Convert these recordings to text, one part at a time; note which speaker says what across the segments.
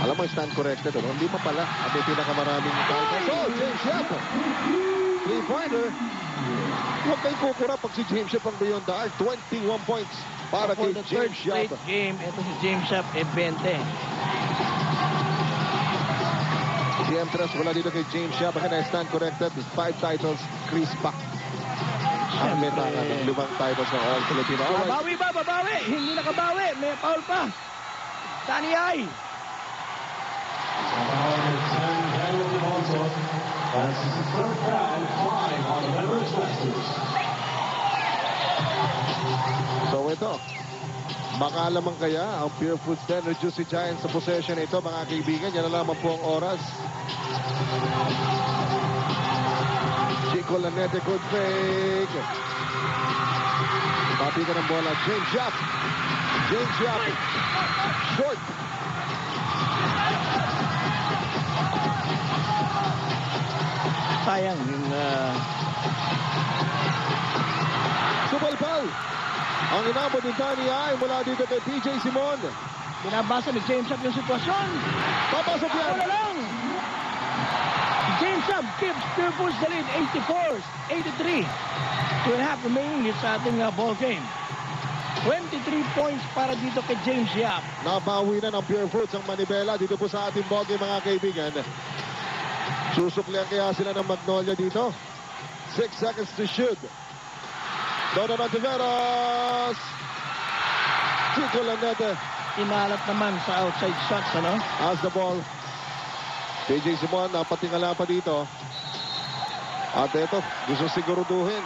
Speaker 1: Alam mo, stand corrected. Ano? Hindi pa pala. At may pinakamaraming titles. So, James Yap. 3-pointer. Huwag kayong kukura pag si James Yap ang beyond the arc. 21 points para
Speaker 2: For
Speaker 1: kay
Speaker 2: the third
Speaker 1: James
Speaker 2: straight
Speaker 1: Yap.
Speaker 2: game, ito si James Yap, 20.
Speaker 1: Si Empress wala dito kay James Yap. Bakit na stand corrected? 5 titles. Chris Pac. Ang meta ng 5 titles ng All Filipino. Alright.
Speaker 2: Babawi ba? Babawi! Hindi nakabawi. May foul pa. Danny Ay.
Speaker 1: So ito, makalaman kaya ang Pure Foods Denver Juicy Giants sa possession ito, mga kaibigan. Yan na lamang po ang oras. Chico Lanete, good fake. Papi ka ng bola. James Yap. James Yap. Short.
Speaker 2: Sayang yung
Speaker 1: Subalpal. Ang inabot ni Danny ay mula dito kay PJ Simon.
Speaker 2: binabasa ni James Yap yung sitwasyon.
Speaker 1: Papasok yan.
Speaker 2: Wala lang. James Yap gives Pure Foods the lead, 84-83. 2.5 remaining sa ating ball game. 23 points para dito kay James Yap.
Speaker 1: Nabawi na ng Pure Foods ang Manibela dito po sa ating ball game, mga kaibigan. Susuklihan kaya sila ng Magnolia dito. 6 seconds to shoot. Donovan Tiveros. Chico Lanete
Speaker 2: Inalat naman sa outside shots, ano?
Speaker 1: has the ball. PJ Simon, napatingala pa dito. At ito, gusto siguruduhin.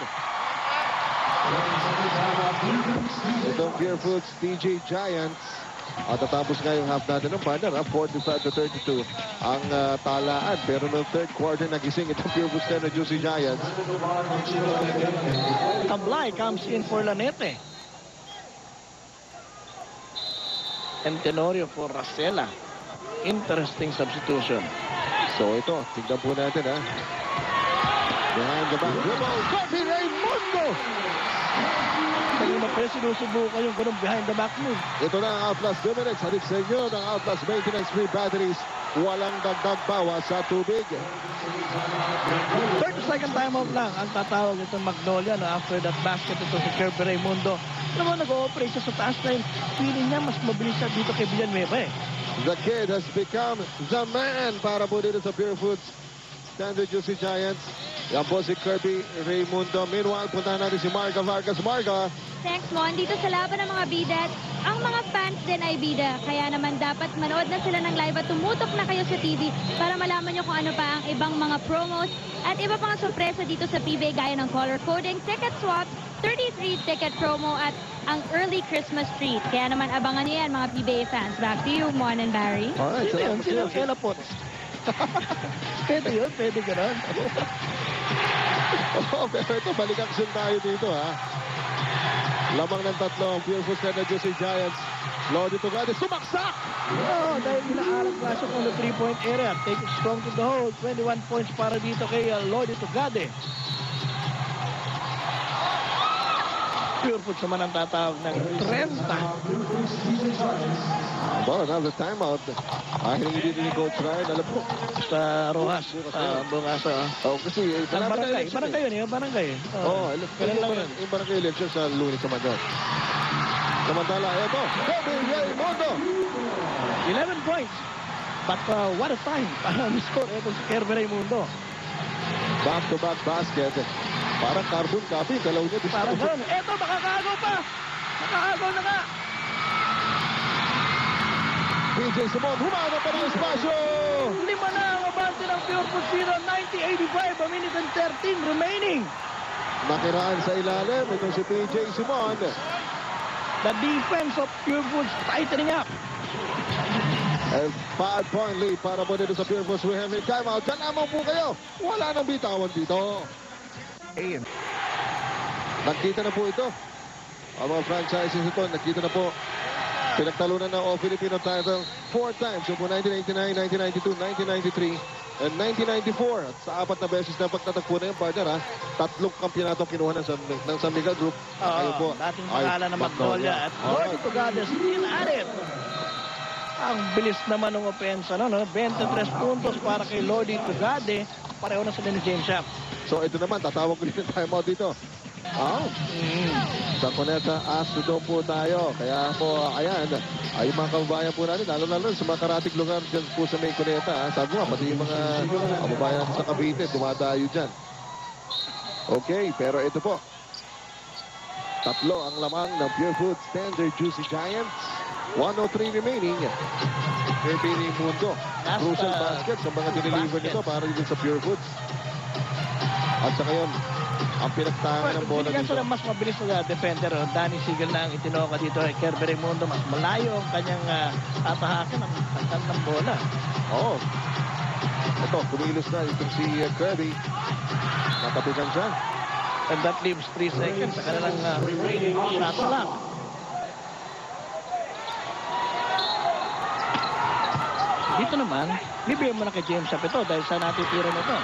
Speaker 1: Itong Pure Foods DJ Giants. At tatapos nga yung half natin ng partner, 45-32 ang talaan. Pero noong third quarter, nagising itong Pure Foods na Juicy Giants.
Speaker 2: Tablay comes in for Lanete. And Tenorio for Racela. Interesting substitution.
Speaker 1: So ito, tignan po natin ha. Behind the back dribble, Kobe Raymundo!
Speaker 2: Kanina pa rin sinusubukan yung ganun behind the back move.
Speaker 1: Ito na ang Outlast Dominix. Halip sa inyo ng Outlast Maintenance Free Batteries. Walang dagdag bawas sa tubig.
Speaker 2: 30-second timeout lang ang tatawag itong Magnolia no, after that basket ito si Kirby Raymundo. Alam mo, nag-ooperate siya sa taas line. Feeling niya mas mabilis siya dito kay Villanueva eh.
Speaker 1: The kid has become the man para po dito sa Pure Foods Standard Juicy Giants. Yan po si Kirby Raymundo. Meanwhile, punta natin si Marga Vargas. Marga.
Speaker 3: Thanks, Mon. Dito sa laban ng mga bida, ang mga fans din ay bida. Kaya naman dapat manood na sila ng live at tumutok na kayo sa TV para malaman nyo kung ano pa ang ibang mga promos at iba pang sorpresa dito sa PBA gaya ng color coding, ticket swap, 33 ticket promo at ang early Christmas treat. Kaya naman abangan nyo yan, mga PBA fans. Back to you, Mon and Barry.
Speaker 1: Alright,
Speaker 2: Sino yun? Sino yung Kelapot? Pwede yun? Pwede gano'n?
Speaker 1: Oh, pero ito, balik action tayo dito ha. Lamang ng tatlo ang Pure Foods Standard Juicy Giants. Lodi Tugade, sumaksak!
Speaker 2: Oh, dahil inaaral nga siya from the 3-point area. Take it strong to the hole. 21 points para dito kay Lodi Tugade. Pure Foods naman ang tatawag ng 30.
Speaker 1: Well, another timeout. Hiningi dito ni Coach Ryan. Alam po.
Speaker 2: Sa Rojas. Sa Bungasa.
Speaker 1: Oh, kasi
Speaker 2: Ang barangay. Barangay yun eh. Barangay.
Speaker 1: Oo,
Speaker 2: Kailan lang yun.
Speaker 1: yung barangay election sa Lunes sa Manila. Samantala, ito. Kobe Raymundo.
Speaker 2: 11 points. But what a time para score ito si Kirby Raymundo.
Speaker 1: Back-to-back basket. Parang carbon copy. Dalaw niya.
Speaker 2: Parang gano'n. Eto, makakaagaw pa. Makakaagaw na nga.
Speaker 1: PJ Simon, humana pa ng espasyo.
Speaker 2: 5 na ang abante ng Pure Foods 90-85. A minute and 13 remaining.
Speaker 1: Nakiraan sa ilalim. Itong si PJ Simon.
Speaker 2: The defense of Pure Foods tightening up.
Speaker 1: And 5-point lead para po dito sa Pure Foods. We have a timeout. Diyan naman po kayo. Wala nang bitawan dito. Nakita na po ito. Ang mga franchises ito, nakita na po. Pinagtalunan ng All Filipino title 4 times. So po 1989, 1992, 1993, and 1994. At sa 4 na beses na pagtatagpo na yung partner, ha? 3 kampyonato kinuha ng San Miguel Group. Kayo po
Speaker 2: Dating
Speaker 1: ay
Speaker 2: pangalan ng Magnolia. At Lord Tugade still at it. Ang bilis naman ng opensa, no? 23 puntos para kay Lodi Tugade. Pareho na sila ni James Yap.
Speaker 1: So ito naman, tatawag ko din ng timeout dito. Sa Cuneta, asked daw po tayo. Kaya po, ayan, ay mga kababayan po natin, lalo sa mga karating lugar dyan po sa may Cuneta. Sabi mo, pati yung mga kababayan natin sa Cavite, dumadayo dyan. Okay, pero ito po. Tatlo ang lamang ng Pure Foods Standard Juicy Giants. 103 remaining. Kirby Mundo. Crucial basket sa mga diniliver nito para dito sa Pure Foods. At sa ngayon, ang pinagtangan ng bola
Speaker 2: Binigyan
Speaker 1: dito.
Speaker 2: sila mas mabilis na defender. Danny Siegel na ang itinoka dito. Kerber Mundo, mas malayo ang kanyang atahakan ng tangkal ng bola.
Speaker 1: Oo. Ito, kumilos na itong si Kirby. Natapitan siya.
Speaker 2: And that leaves 3 seconds sa kanilang remaining shot clock. Dito naman, bibigyan mo na kay James Yap ito dahil sa natitira nito.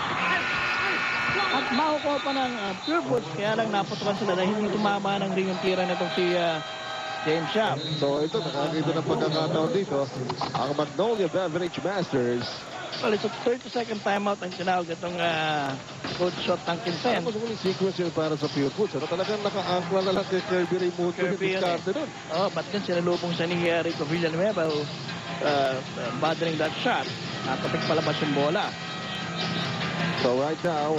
Speaker 2: At makukuha pa ng Pure Foods, kaya lang naputukan sila dahil hindi tumama ng ring yung tira nitong si James Yap.
Speaker 1: So ito, nakakita ng pagkakataon dito. Ang Magnolia Beverage Masters.
Speaker 2: Well, it's a 30-second timeout ang tinawag itong coach shot ng Kinsen.
Speaker 1: Tapos kung sequence yun para sa Pure Foods. Ano talagang naka-angkla na lang kay Kirby Raimundo yung diskarte doon.
Speaker 2: Oh, but then sinalubong siya ni Rico Villanueva who bothering that shot. Natatik palabas yung bola.
Speaker 1: So right now,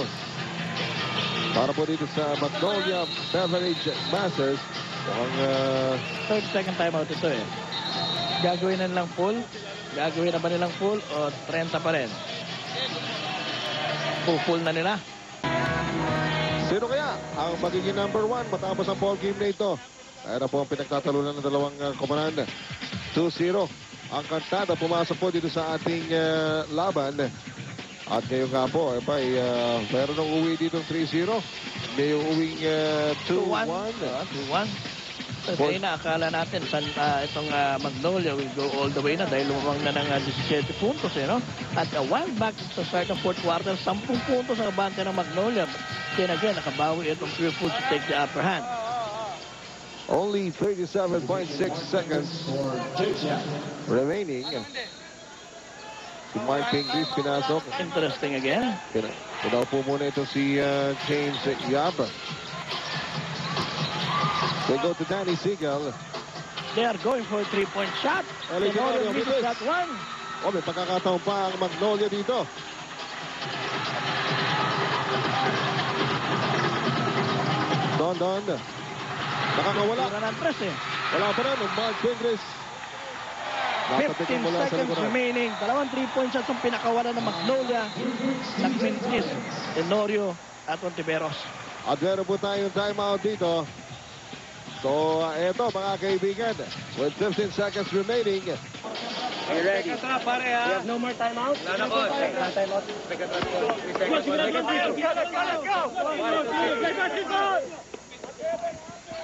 Speaker 1: para po dito sa Magnolia Beverage Masters, mukhang
Speaker 2: 30-second timeout ito eh. Gagawin na nilang full? Gagawin na ba nilang full o 30 pa rin? Full na nila.
Speaker 1: sino kaya ang magiging number 1 matapos ang ball game na ito? Kaya na po ang pinagtatalunan ng dalawang komandan. 2-0. Ang kantada pumasok po dito sa ating laban. At ngayon nga po, meron ng uwi dito 3-0. May uwing 2-1.
Speaker 2: 2-1. Kaya na akala natin itong Magnolia will go all the way na dahil lumabang na ng 17 puntos no? At a while back sa start ng fourth quarter, 10 puntos ang abante ng Magnolia. Then again, nakabawi itong Pure Foods to take the upper hand.
Speaker 1: Only 37.6 seconds remaining. Si Mark Pingree pinasok.
Speaker 2: Interesting again.
Speaker 1: Pinaw po muna ito si James Yap. They go to Danny Siegel.
Speaker 2: They are going for a 3-point shot.
Speaker 1: Eligible,
Speaker 2: Misses that one.
Speaker 1: Oh, may pagkakataon pa ang Magnolia dito. Don. Nakakawala.
Speaker 2: Tira ng press eh.
Speaker 1: Wala pa rin ang Mark Pingree.
Speaker 2: 15 seconds remaining. Dalawang 3-point shots ang pinakawala ng Magnolia. Nagmintis, Tenorio at Ontiveros.
Speaker 1: At meron po tayong timeout dito. So, eto mga kaibigan, with 15 seconds remaining.
Speaker 4: You ready? You have no more timeout? No, coach. Timeout.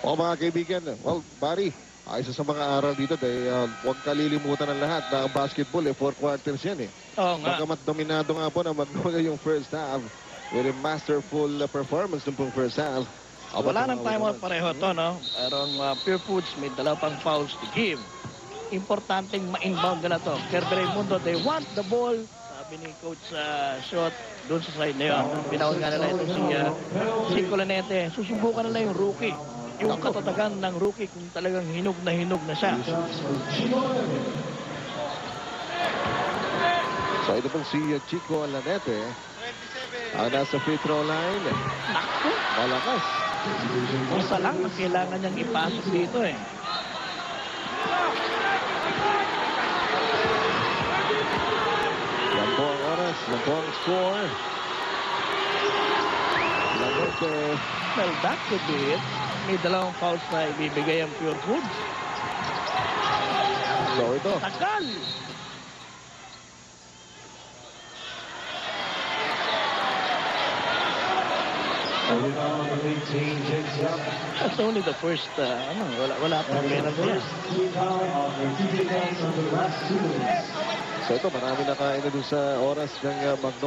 Speaker 1: O mga kaibigan, well, Barry, isa sa mga aral dito dahil huwag kalilimutan ng lahat na ang basketball, 4 quarters yan eh.
Speaker 2: Oo nga.
Speaker 1: Bagamat dominado nga po na Magnolia yung first half with a masterful performance ng first half.
Speaker 2: Wala nang timeout pareho to, no? Pero ang Pure Foods may dalawa pang fouls to give. Importanteng ma-inbound nila to. Kerber Mundo, they want the ball. Sabi ni Coach Shot doon sa side na yun. Pinawag nga nila ito si Colanete. Susubukan nila yung rookie. Yung katatagan ng rookie kung talagang hinog na siya.
Speaker 1: So ito pong si Chico Alanete. Ang nasa free throw line.
Speaker 2: Naku!
Speaker 1: Malakas.
Speaker 2: Isa lang ang kailangan niyang ipasok dito eh.
Speaker 1: Yan po ang oras. Yan po ang score. Alanete.
Speaker 2: Well, that could be it. May dalawang fouls na ibibigay ang Pure Foods.
Speaker 1: So ito.
Speaker 2: Tagal! That's only the first, wala pa penalty yan.
Speaker 1: So ito, marami na kain na dun sa oras ng Magnolia.